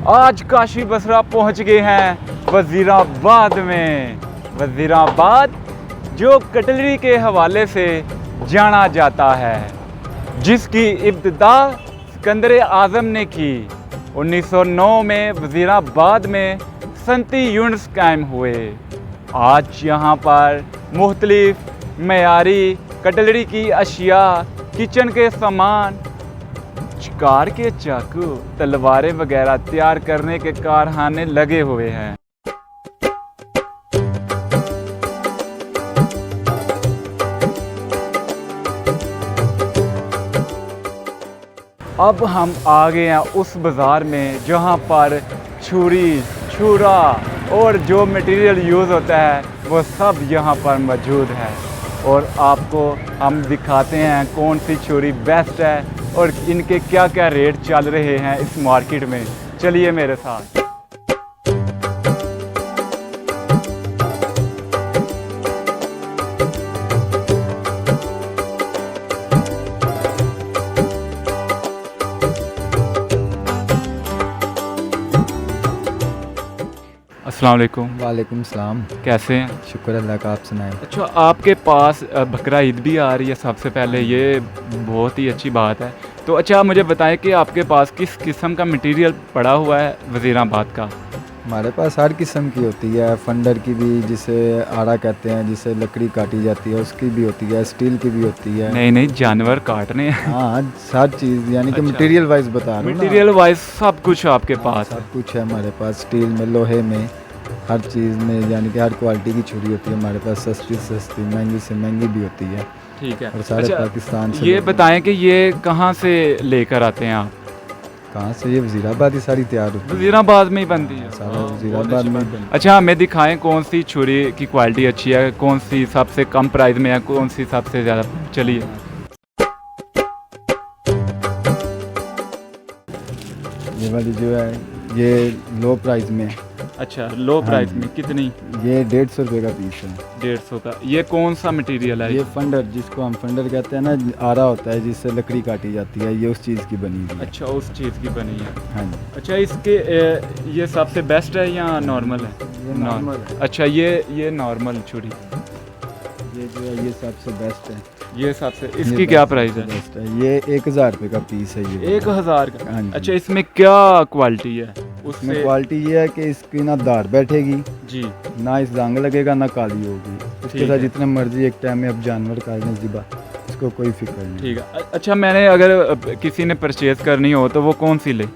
आज काशी बसरा पहुंच गए हैं वज़ीराबाद में। वज़ीराबाद जो कटलरी के हवाले से जाना जाता है, जिसकी इब्तिदा सिकंदर आज़म ने की। 1909 में वज़ीराबाद में सनती यूनिट्स कायम हुए। आज यहाँ पर मुख्तलिफ मयारी कटलरी की अशिया, किचन के सामान, शिकार के चाकू, तलवारें वगैरह तैयार करने के कारखाने लगे हुए हैं। अब हम आ गए हैं उस बाज़ार में जहाँ पर छुरी, छुरा और जो मटेरियल यूज़ होता है वो सब यहाँ पर मौजूद है। और आपको हम दिखाते हैं कौन सी छुरी बेस्ट है और इनके क्या क्या रेट चल रहे हैं इस मार्केट में। चलिए मेरे साथ। अस्सलाम वालेकुम। वालेकुम सलाम। कैसे हैं? शुक्र अल्लाह का, आप सुनाएं। अच्छा, आपके पास बकरा ईद भी आ रही है सबसे पहले, ये बहुत ही अच्छी बात है। तो अच्छा मुझे बताएं कि आपके पास किस किस्म का मटेरियल पड़ा हुआ है वज़ीराबाद का? हमारे पास हर किस्म की होती है, फंडर की भी, जिसे आड़ा कहते हैं, जिसे लकड़ी काटी जाती है उसकी भी होती है, स्टील की भी होती है। नहीं जानवर काटने हैं। हाँ, हर चीज़, यानी कि अच्छा। मटेरियल वाइज बता रहा हूँ ना। मटेरियल वाइज सब कुछ आपके पास है? सब कुछ है हमारे पास, स्टील में, लोहे में, हर चीज़ में, यानी कि हर क्वालिटी की छुरी होती है हमारे पास। सस्ती सस्ती, महंगी से महंगी भी होती है। ठीक है। और सारे अच्छा, पाकिस्तान से। ये बताएं कि ये कहाँ से लेकर आते हैं आप? कहाँ से? ये वज़ीराबाद ही सारी तैयार होती है। वज़ीराबाद में ही बनती है? सारा वज़ीराबाद में बनती है। अच्छा, हमें दिखाएं कौन सी छुरी की क्वालिटी अच्छी है, कौन सी सबसे कम प्राइस में है, कौन सी सबसे ज़्यादा। चलिए। ये वाली जो है ये लो प्राइस में है। अच्छा, लो प्राइस में कितनी? ये 150 रुपये का पीस है। 150 का। ये कौन सा मटेरियल है? ये फंडर, जिसको हम फंडर कहते हैं ना, आरा होता है जिससे लकड़ी काटी जाती है, ये उस चीज़ की बनी हुई है। अच्छा, उस चीज़ की बनी है। हाँ जी। अच्छा, इसके ये सबसे बेस्ट है या नॉर्मल है? ये नॉर्मल है। अच्छा, ये नॉर्मल छुरी, ये जो है ये सबसे बेस्ट है। ये सबसे, इसकी क्या प्राइस है? बेस्ट है। ये 1000 रुपये का पीस है। ये 1000 का? हाँ जी। अच्छा, इसमें क्या क्वालिटी है? उसमें उससे क्वालिटी ये है कि इसकी ना दाढ़ बैठेगी जी, ना इस जंग लगेगा, ना काली होगी। ठीक इसके साथ है। जितने मर्जी एक टाइम में अब जानवर काट लें ज़िबा, इसको कोई फिक्र नहीं। ठीक है। अच्छा, मैंने अगर किसी ने परचेज़ करनी हो तो वो कौन सी ले?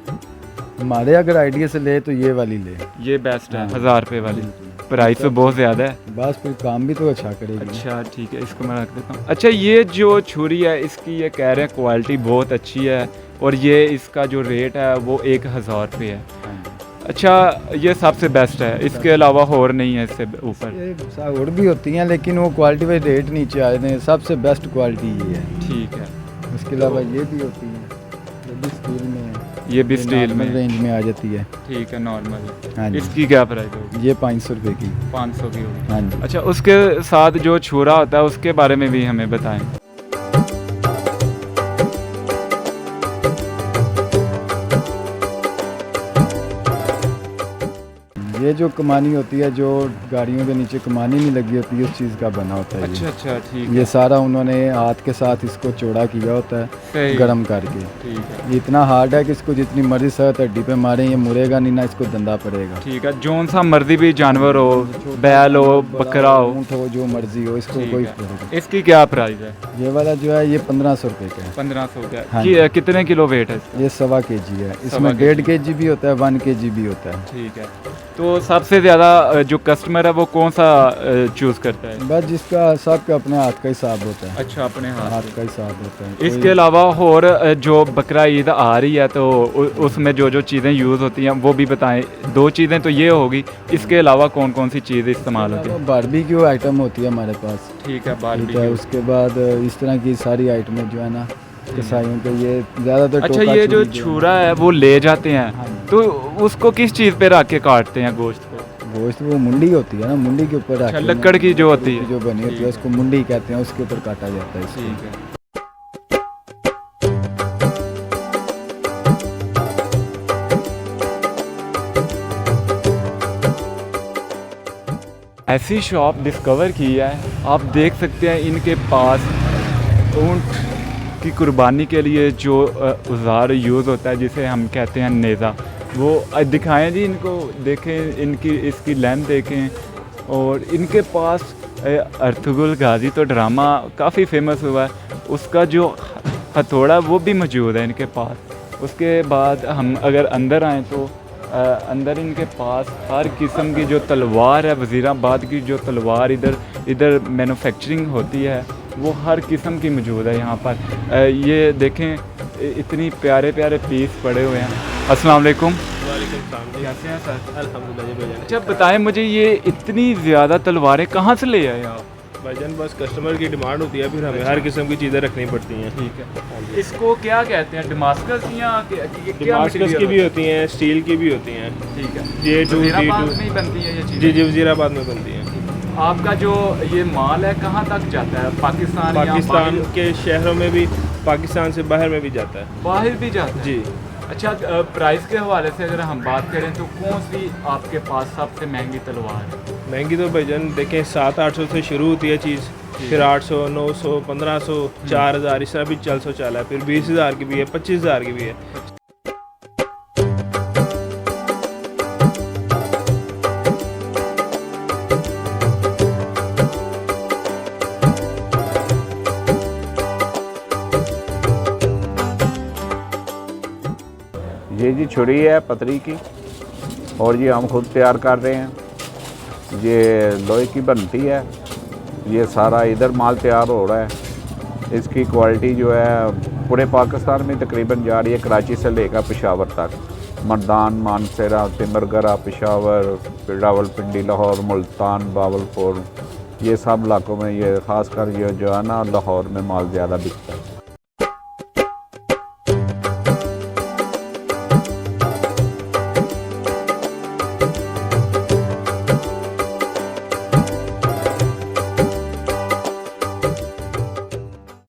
हमारे अगर आइडिया से ले तो ये वाली ले। ये बेस्ट है। हाँ। 1000 रुपये वाली। प्राइस तो बहुत ज़्यादा है। बस फिर काम भी तो अच्छा करेगी। अच्छा, ठीक है, इसको मैं रख देता हूँ। अच्छा, ये जो छुरी है इसकी ये कह रहे हैं क्वालिटी बहुत अच्छी है और ये इसका जो रेट है वो 1000 रुपये है। हाँ जी। अच्छा, ये सबसे बेस्ट है, इसके अलावा और नहीं है इससे ऊपर? ये और भी होती हैं लेकिन वो क्वालिटी वाइज रेट नीचे आए हैं। सबसे बेस्ट क्वालिटी ये है। ठीक है। उसके अलावा ये भी होती हैं, ये भी स्टील में है। ये भी स्टील में रेंज में आ जाती है। ठीक है, नॉर्मल। हाँ जी। इसकी क्या प्राइस होगी? ये 500 रुपये की। 500 की होगी। हाँ जी। अच्छा, उसके साथ जो छुरा होता है उसके बारे में भी हमें बताएं। ये जो कमानी होती है, जो गाड़ियों के नीचे कमानी नहीं लगी होती है, उस चीज़ का बना होता है। अच्छा अच्छा, ठीक ये है। सारा उन्होंने हाथ के साथ इसको चौड़ा किया होता है, सही। गर्म करके। ठीक है। ये इतना हार्ड है कि इसको जितनी मर्जी सख्त हड्डी पे मारें ये मुड़ेगा नहीं, ना इसको धंधा पड़ेगा। ठीक है, जौन सा मर्जी भी जानवर हो, बैल हो, बकरा हो, ऊँट हो, जो मर्जी हो, इसको ठीक कोई है। फर्क नहीं। इसकी क्या प्राइस है? ये वाला जो है ये 1500 रुपये का है। 1500 का। हाँ कितने किलो वेट है इसका? ये 1.25 kg है। इसमें 1.25 1.5 kg भी होता है, 1 kg भी होता है। ठीक है। तो सबसे ज़्यादा जो कस्टमर है वो कौन सा चूज़ करता है? बस जिसका सबका अपने हाथ का हिसाब होता है। अच्छा, अपने हाथ हाथ से। का हिसाब होता है। इसके अलावा और जो बकरा ईद आ रही है तो उसमें जो चीज़ें यूज़ होती हैं वो भी बताएं। 2 चीज़ें तो ये होगी, इसके अलावा कौन कौन सी चीज़ इस्तेमाल होती है? बारबेक्यू आइटम होती है हमारे पास। ठीक है, ठीक है। बारबेक्यू। उसके बाद इस तरह की सारी आइटमें जो है ना कसाईयों के, ये ज़्यादातर अच्छा, टोका ये जो छुरी छुरा है वो ले जाते हैं हाँ जी। तो उसको किस चीज़ पे रख के काटते हैं गोश्त को? गोश्त वो मुंडी होती है ना, मुंडी के ऊपर अच्छा, रख के लकड़ की जो होती है। जो बनी होती है उसको मुंडी कहते हैं, उसके ऊपर काटा जाता है इसको। ठीक है। ऐसी शॉप डिस्कवर की है। आप देख सकते हैं इनके पास ऊँट की कुर्बानी के लिए जो औज़ार यूज़ होता है जिसे हम कहते हैं नेज़ा, वो दिखाएं जी इनको, देखें इनकी इसकी लेंथ देखें। और इनके पास अर्तुगरुल गाजी तो ड्रामा काफ़ी फेमस हुआ है, उसका जो हथौड़ा वो भी मौजूद है इनके पास। उसके बाद हम अगर अंदर आएँ तो अंदर इनके पास हर किस्म की जो तलवार है, वज़ीराबाद की जो तलवार इधर मैन्युफैक्चरिंग होती है वो हर किस्म की मौजूद है यहाँ पर। ये देखें इतनी प्यारे प्यारे पीस पड़े हुए हैं। अस्सलाम वालेकुम। वालेकुम सलाम जी। कैसे हैं सर? अल्हम्दुलिल्लाह जी भाईजान। अच्छा बताएं मुझे, ये इतनी ज़्यादा तलवारें कहाँ से ले आए आप? भाईजान बस कस्टमर की डिमांड होती है, फिर हमें हर किस्म की चीज़ें रखनी पड़ती हैं। ठीक है, इसको क्या कहते हैं, डमास्कस या डमास्कस की भी होती हैं, स्टील की भी होती हैं। ठीक है, J2 वज़ीराबाद D2 में ही बनती है ये चीज़? जी जी वज़ीराबाद में बनती हैं। आपका जो ये माल है कहाँ तक जाता है, पाकिस्तान या पाकिस्तान बाहर? के शहरों में भी, पाकिस्तान से बाहर में भी जाता है। बाहर भी जाता है जी। अच्छा, प्राइस के हवाले से अगर हम बात करें तो कौन सी आपके पास सबसे महंगी तलवार है? महंगी तो भाईजान देखें 700-800 से शुरू होती है चीज़, फिर 800, 900, 1500, 4000 इस तरह भी चल है, फिर 20,000 की भी है, 25,000 की भी है। ये जी छुरी है पतरी की, और ये हम खुद तैयार कर रहे हैं। ये लोहे की बनती है, ये सारा इधर माल तैयार हो रहा है। इसकी क्वालिटी जो है पूरे पाकिस्तान में तकरीबन जा रही है, कराची से लेकर पेशावर तक। मर्दान, मानसरा, तिमरगरा, पेशावर, रावलपिंडी, लाहौर, मुल्तान, बावलपुर, ये सब इलाकों में ये ख़ासकर ये जो है ना लाहौर में माल ज़्यादा बिकता है।